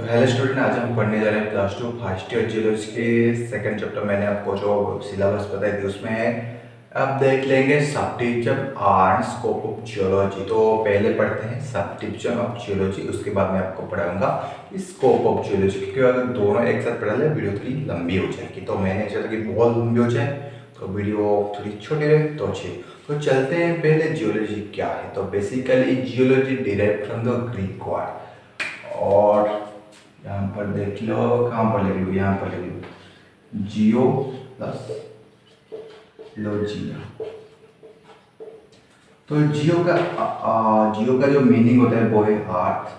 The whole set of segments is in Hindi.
हेलो स्टूडेंट, आज हम पढ़ने जा रहे हैं क्लास 2 फर्स्ट ईयर जियोलॉजी के सेकंड चैप्टर। मैंने आपको जो सिलेबस बताई थी उसमें है अब देख लेंगे sub division and scope of geology. तो पहले पढ़ते हैं सब डिवीजन ऑफ जियोलॉजी, उसके बाद मैं आपको पढ़ाऊंगा स्कोप ऑफ जियोलॉजी, क्योंकि अगर दोनों एक साथ पढ़ा ले वीडियो थोड़ी लंबी हो जाएगी। तो मैंने चाहता कि बहुत लंबी हो जाए तो वीडियो थोड़ी छोटी रहे तो अच्छी। तो चलते हैं पहले जियोलॉजी क्या है। तो basically geology derive from the Greek word, और यहाँ पर देख लो, कहाँ पर लिख लो, यहाँ पर लिख लो जियो प्लस लोजिया। तो जियो का जो मीनिंग होता है वो है अर्थ,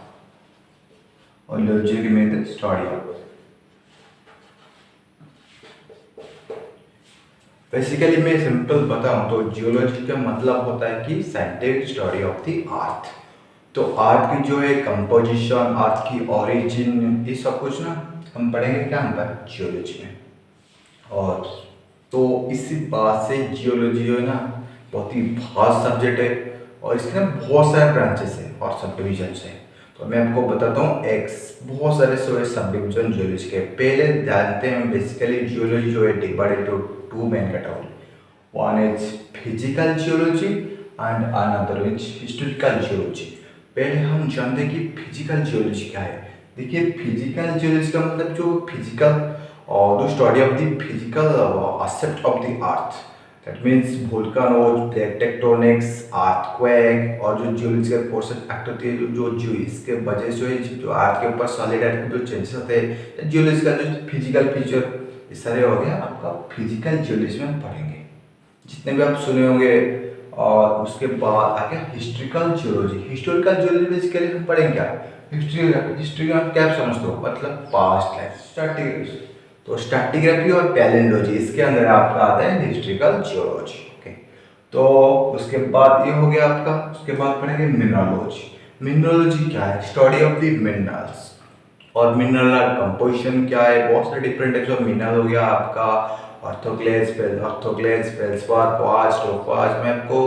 और लोजिया की मीनिंग है स्टडी ऑफ। बेसिकली मैं सिंपल बताऊं तो जियोलॉजी का मतलब होता है कि scientific study of the earth. तो अर्थ की जो है कंपोजिशन, अर्थ की ओरिजिन, ये सब कुछ ना हम पढ़ेंगे क्या हम पर जियोलॉजी में। और तो इसी बात से जियोलॉजी जो है ना बहुत ही वास्ट सब्जेक्ट है, और इसके ना बहुत सारे ब्रांचेस हैं और सब डिविजन्स हैं। तो मैं आपको बताता हूँ बहुत सारे सब डिविजन जियोलॉजी के। पहले जानते हैं बेसिकली जियोलॉजी जो है divided into two main category. One is physical geology and another is historical geology. पहले हम जानते हैं कि फिजिकल जियोलॉजी क्या है। देखिए, फिजिकल जियोलॉजी का मतलब जो फिजिकल और the study of the physical aspect of the earth, that means volcanoes, plate tectonics, earthquake, और जो जियोलॉजिकल प्रोसेस एक्ट होती है जो इसके वजह से जो अर्थ के ऊपर सॉलिड अर्थ के जो चेंजेस होते हैं, जियोलॉजिकल जो फिजिकल फीचर, ये सारे हो गया आपका फिजिकल जियोलॉजी में पढ़ेंगे जितने भी आप सुने होंगे। और उसके बाद आ गया historical geology. Historical geology basically हम पढ़ेंगे क्या, हिस्ट्री में क्या समझते हो, मतलब पास्ट लाइफ, स्ट्रैटिग्राफी। तो स्ट्रैटिग्राफी और पैलियोलॉजी, इसके अंदर आपका आता है हिस्ट्रिकल जियोलॉजी। ओके, तो उसके बाद ये हो गया आपका। उसके बाद पढ़ेंगे मिनरोलॉजी। मिनरोलॉजी क्या है, स्टडी ऑफ द मिनरल्स, और मिनरल कंपोजिशन क्या है। बहुत सारे डिफरेंट टाइप्स ऑफ मिनरल हो गया आपका, ऑर्थोक्लेज, फेल्सपार, क्वार्ट्ज, टोपाज। मैं आपको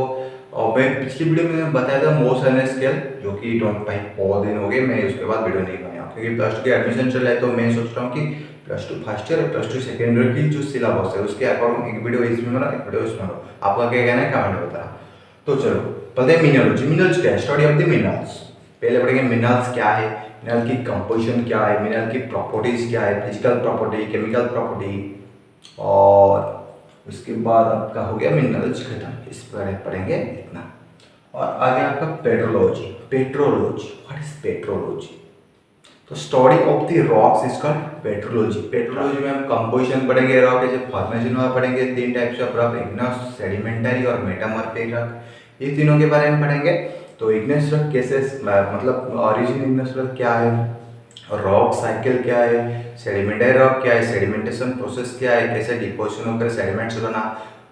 मैं पिछली वीडियो में बताया था मोसने स्केल, जो कि 25 बहुत दिन हो गए मैं उसके बाद वीडियो नहीं बनाया, क्योंकि प्लस टू की एडमिशन चल रहा है। तो मैं सोच रहा हूँ कि प्लस टू फर्स्ट ईयर और प्लस टू सेकेंड ईयर की जो सिलेबस है उसके अकॉर्डिंग एक वीडियो इसमें बना, एक वीडियो इसमें बना। आपका क्या कहना है कमेंट में बताना। तो चलो पहले मिनरोलॉजी। मिनरल्स क्या है, स्टडी ऑफ द मिनरल्स। पहले पढ़ेंगे मिनरल्स क्या है, मिनरल की कंपोजिशन क्या है, मिनरल की प्रॉपर्टीज क्या है, फिजिकल प्रॉपर्टी, केमिकल प्रॉपर्टी, और उसके बाद आपका हो गया मिनरल्स खत्म। इस पर पढ़ेंगे इतना। और आगे आपका petrology. Petrology, what is petrology? तो study of the rocks is called petrology. Petrology में हम कंपोजिशन पढ़ेंगे, रॉक के फॉर्मेशन में पढ़ेंगे, तीन types of rock, igneous, sedimentary और मेटामॉर्फिक रॉक, ये तीनों के बारे में पढ़ेंगे। तो इग्नेस रॉक कैसे, मतलब ओरिजिन इग्नेस रॉक क्या है, रॉक साइकिल क्या है, सेडिमेंटरी रॉक क्या है, सेडिमेंटेशन प्रोसेस क्या है, कैसे डिपोजिशन होकर सेडिमेंट्स बना,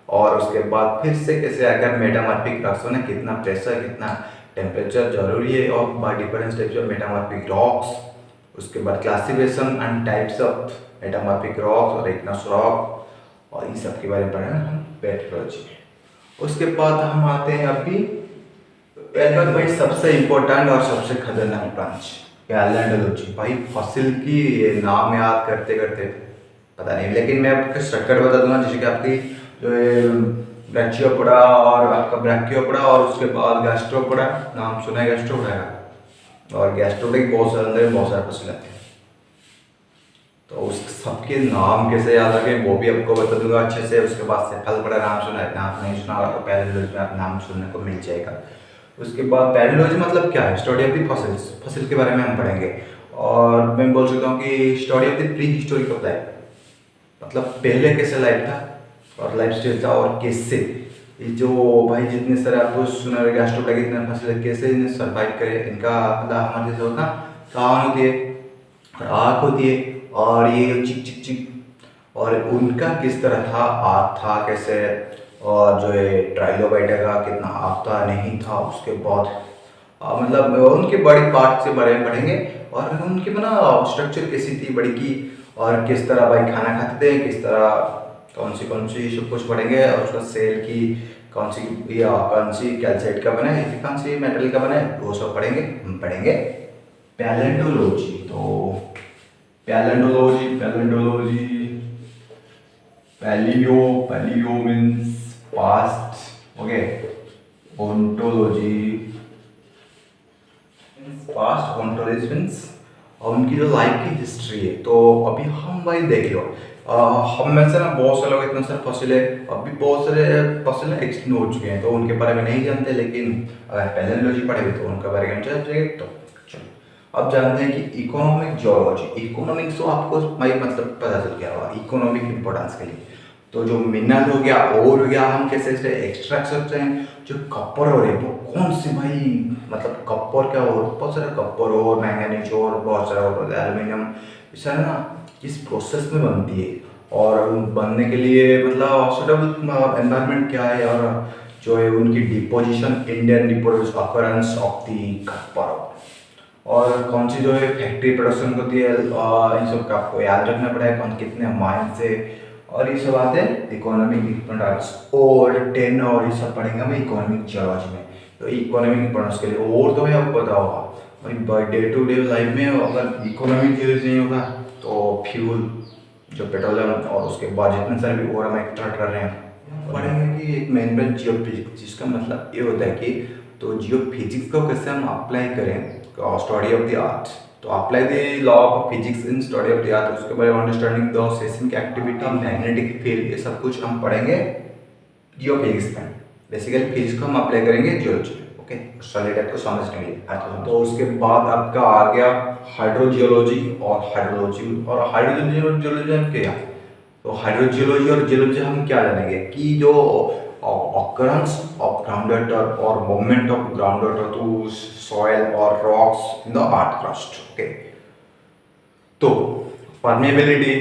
और उसके बाद फिर से कैसे अगर मेटामॉर्फिक रॉक्स होना, कितना प्रेशर, कितना टेम्परेचर जरूरी है, और by different types of metamorphic rocks. उसके बाद classification and types of metamorphic rocks और इग्नेस रॉक, और इन सब के बारे में पढ़ेंगे हम पेट्रोलॉजी में। उसके बाद हम आते हैं अभी भाई सबसे इम्पोर्टेंट और सबसे खतरनाक ब्रांच, पैलियोंटोलॉजी। भाई फसिल की ये नाम याद करते करते पता नहीं, लेकिन मैं आपको स्ट्रक्चर बता दूंगा। जैसे कि आपकी जो ये ब्रैचियोपोडा और आपका ब्रैकियोपोडा, और उसके बाद गैस्ट्रोपोडा, नाम सुना है गैस्ट्रोपोडा का, और गैस्ट्रोपोडा बहुत सारे अंदर बहुत सारे फसिल आते हैं। तो उस सबके नाम कैसे याद रखें वो भी आपको बता दूंगा अच्छे से। उसके बाद सेफलोपोडा नाम सुना है, नाम नहीं सुना तो पैलियोंटोलॉजी में आप नाम सुनने को मिल जाएगा। उसके बाद पैलियोंटोलॉजी मतलब क्या है, स्टडी ऑफ द फॉसिल्स, फसिल के बारे में हम पढ़ेंगे। और मैं बोल सकता हूँ कि study of the pre historic of life, मतलब पहले कैसे लाइफ था और लाइफ स्टाइल था, और कैसे ये जो भाई जितने सारे आपको सुना है गैस्ट्रोपोडा के इतने फसिल कैसे इन्हें सर्वाइव करे, इनका मतलब हमारे जैसे होता कान होती है और आँख होती है, और ये चिक चिक चिक, और उनका किस तरह था, आँख था कैसे, और जो है ट्राइलोबाइटा का कितना आँख था नहीं था। उसके बाद मतलब उनके बॉडी पार्ट के बारे में पढ़ेंगे, और उनकी ना स्ट्रक्चर कैसी थी बड़ी की, और किस तरह भाई खाना खाते थे, किस तरह कौन सी सब कुछ पढ़ेंगे। और उसका सेल की कौन सी कैल्साइट का बना है, कौन सी मेटल का बना है, वो सब पढ़ेंगे हम। पढ़ेंगे पैलियोंटोलॉजी। तो palaeontology, paleo means past, okay. Ontology past, ontology means उनकी जो लाइफ की हिस्ट्री है। तो अभी हम भाई देख लो, हम में से ना बहुत से लोग इतने सारे फसिले, अभी बहुत सारे फसिले एक्सटिंक्ट हो चुके हैं तो उनके बारे में नहीं जानते, लेकिन अगर पैलेंटोलॉजी पढ़े हुए तो उनके बारे में जानते। तो चलो अब जानते हैं कि इकोनॉमिक जियोलॉजी, इकोनॉमिक्स तो आपको भाई मतलब पता चल गया होगा इकोनॉमिक इंपॉर्टेंस के लिए। तो जो मिनरल हो गया, ओर हो गया, हम कैसे इसे एक्सट्रैक्ट करते हैं। जो कॉपर और है वो कौन सी भाई, मतलब कॉपर क्या और बहुत सारे कॉपर और मैंगनीज और बहुत सारा और एल्यूमिनियम, इस सारे ना इस प्रोसेस में बनती है। और बनने के लिए मतलब सुटेबल एनवायरनमेंट क्या है, और जो है उनकी deposition, Indian deposition occurrence of the copper, और कौन सी जो है फैक्ट्री प्रोडक्शन होती है, इन सब का आपको याद रखना पड़ेगा, कौन कितने माइन से, और ये सब आते हैं इकोनॉमिक इंपॉर्टेंस और 10 और ये सब पढ़ेंगे हम इकोनॉमिक जियोलॉजी में। तो इकोनॉमिक इंपॉर्टेंस के लिए और तो मैं आपको पता होगा भाई डे टू डे लाइफ में अगर इकोनॉमिक जियोलॉजी नहीं होगा तो फ्यूल जो पेट्रोलियम और उसके बाद जितने सारे भी और हम एक्सट्रैक्ट कर रहे हैं पढ़ेंगे कि एक मेन ब्रांच जियो फिजिक्स, जिसका मतलब ये होता है कि तो जियो फिजिक्स को कैसे हम अप्लाई करें स्टडी ऑफ द अर्थ। तो apply the law of physics in study of the earth, उसके बारे में understanding the seismic activity, magnetic field, ये सब कुछ हम पढ़ेंगे जियो फिजिक्स में। बेसिकली फिजिक्स को हम अप्लाई करेंगे जियोलॉजी में, ओके, सॉलिड टाइप को समझने के लिए। तो उसके बाद आपका आ गया हाइड्रोजियोलॉजी और हाइड्रोलॉजी, और हाइड्रोजियोलॉजी हम क्या, तो हाइड्रोजियोलॉजी और जियोलॉजी हम क्या जानेंगे कि जो occurrence of groundwater or movement of groundwater through soil or rocks in the earth crust, okay। तो परमेबिलिटी,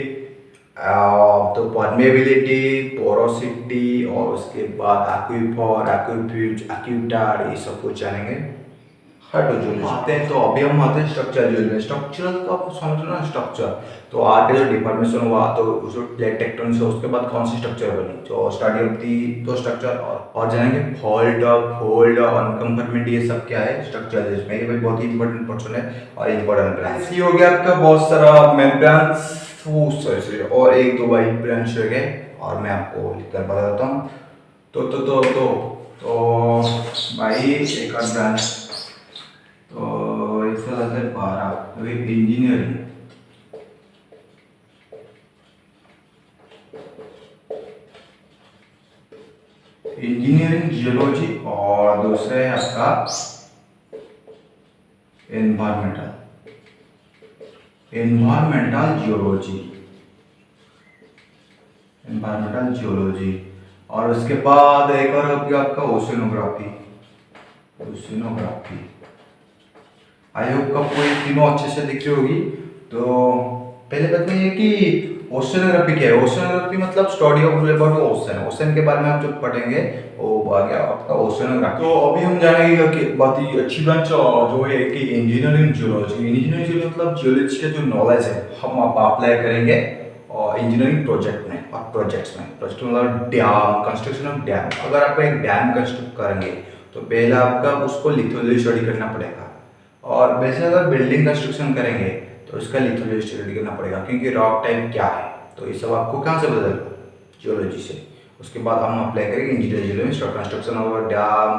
तो परमेबिलिटी, पोरोसिटी, और उसके बाद एक्वीफर, एक्वीफ्यूज, एक्वीडार, ये सब कुछ जानेंगे हाइड्रोजियोलॉजी आते हैं। तो अभी हम आते हैं स्ट्रक्चरल जियोलॉजी। स्ट्रक्चरल का समझना स्ट्रक्चर, तो आगे जो डिफॉर्मेशन हुआ तो जो प्लेट टेक्टोनिक्स है उसके बाद कौन सी स्ट्रक्चर बनी, जो स्टडी ऑफ दी तो स्ट्रक्चर, और जानेंगे फॉल्ट, फोल्ड, अनकंफर्मिटी, ये सब क्या है स्ट्रक्चर जिसमें, ये भी बहुत ही इंपॉर्टेंट पोर्शन है और इंपॉर्टेंट ब्रांच। ये हो गया आपका बहुत सारा मेन ब्रांच, और एक दो भाई ब्रांच रह गए और मैं आपको लिखकर बता देता हूँ। तो भाई एक और ब्रांच, तो इसका आता है 12, अभी इंजीनियरिंग, इंजीनियरिंग जियोलॉजी, और दूसरा है आपका एनवायरमेंटल जियोलॉजी, एनवायरमेंटल जियोलॉजी। और उसके बाद एक और आपका ओशिनोग्राफी। आई होप का पूरी तीनों अच्छे से दिख रही होगी। तो पहले बात में ये कि ओशनोग्राफी क्या है। ओशनोग्राफी मतलब study of about ocean, ocean के बारे में आप जो पढ़ेंगे वो आ गया आपका ओशनोग्राफी। तो अभी हम जानेंगे कि बहुत ही अच्छी ब्रांच जो है कि इंजीनियरिंग जियोलॉजी मतलब जियोलॉजी के जो नॉलेज है हम आप अप्लाई करेंगे और इंजीनियरिंग प्रोजेक्ट में और प्रोजेक्ट्स में। प्रोजेक्ट मतलब डैम, कंस्ट्रक्शन ऑफ डैम। अगर आप एक डैम कंस्ट्रक्ट करेंगे तो पहले आपका उसको लिथोलॉजी स्टडी करना पड़ेगा, और वैसे अगर बिल्डिंग कंस्ट्रक्शन करेंगे तो इसका लिथोलॉजी स्टडी करना पड़ेगा, क्योंकि रॉक टाइप क्या है तो ये सब आपको कहाँ से बदल जियोलॉजी से। उसके बाद हम अप्लाई करेंगे इंजीनियरिंग जियोलॉजी, कंस्ट्रक्शन और डैम,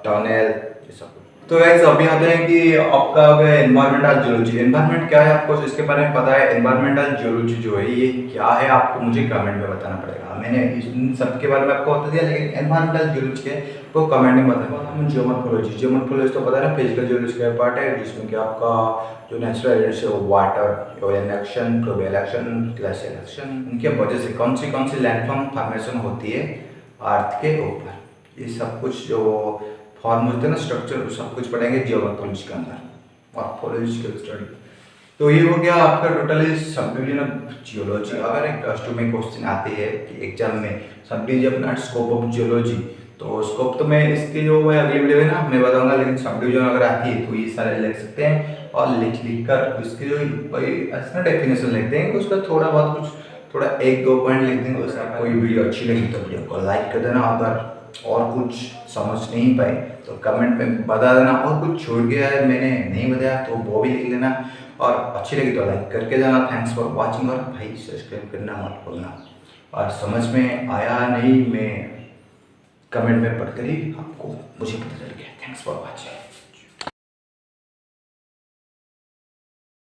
टनल, ये सब। तो गाइस अभी आते हैं कि आपका हो गया एनवायरमेंटल जियोलॉजी। एनवायरमेंट क्या है आपको इसके बारे में पता है। एनवायरमेंटल जियोलॉजी जो है ये क्या है आपको मुझे कमेंट में बताना पड़ेगा। मैंने इन सब के बारे में आपको बता दिया, लेकिन एनवायरमेंटल जियोलॉजी है तो कमेंट में बताना। हम जियोमॉर्फोलॉजी तो पता है ना, फिजिकल जियोलॉजी का पार्ट है जिसमें कि आपका जो नेचुरल एलिमेंट्स है water, oil action, fluvial action, glacial action, उनके वजह से कौन सी लैंडफॉर्म फॉर्मेशन होती है अर्थ के ऊपर, ये सब कुछ जो फॉर्म होते हैं ना स्ट्रक्चर, सब कुछ पढ़ेंगे जियोमॉर्फोलॉजी के अंदर, मॉर्फोलॉजिकल स्टडी। तो ये हो गया आपका totally sub division of geology. अगर एक क्लास में क्वेश्चन आती है कि एग्जाम में sub division of scope of geology, तो स्कोप तो मैं इसके जो है अगली वीडियो में ना मैं बताऊंगा, लेकिन सब डिवीजन अगर आती है तो ये सारे लिख सकते हैं और लिख कर इसके जो ऐसा डेफिनेशन लिखते हैं उसका थोड़ा बहुत कुछ थोड़ा एक दो पॉइंट लिख देंगे। उसका कोई वीडियो अच्छी लगी तो वीडियो को लाइक कर देना, अगर और कुछ समझ नहीं पाए तो कमेंट में बता देना, और कुछ छूट गया है मैंने नहीं बताया तो वो भी लिख लेना, और अच्छी लगी तो लाइक करके जाना। थैंक्स फॉर वॉचिंग, और भाई सब्सक्राइब करना मत भूलना। और समझ में आया नहीं मैं कमेंट में पढ़कर ही आपको मुझे पता चल गया। Thanks for watching.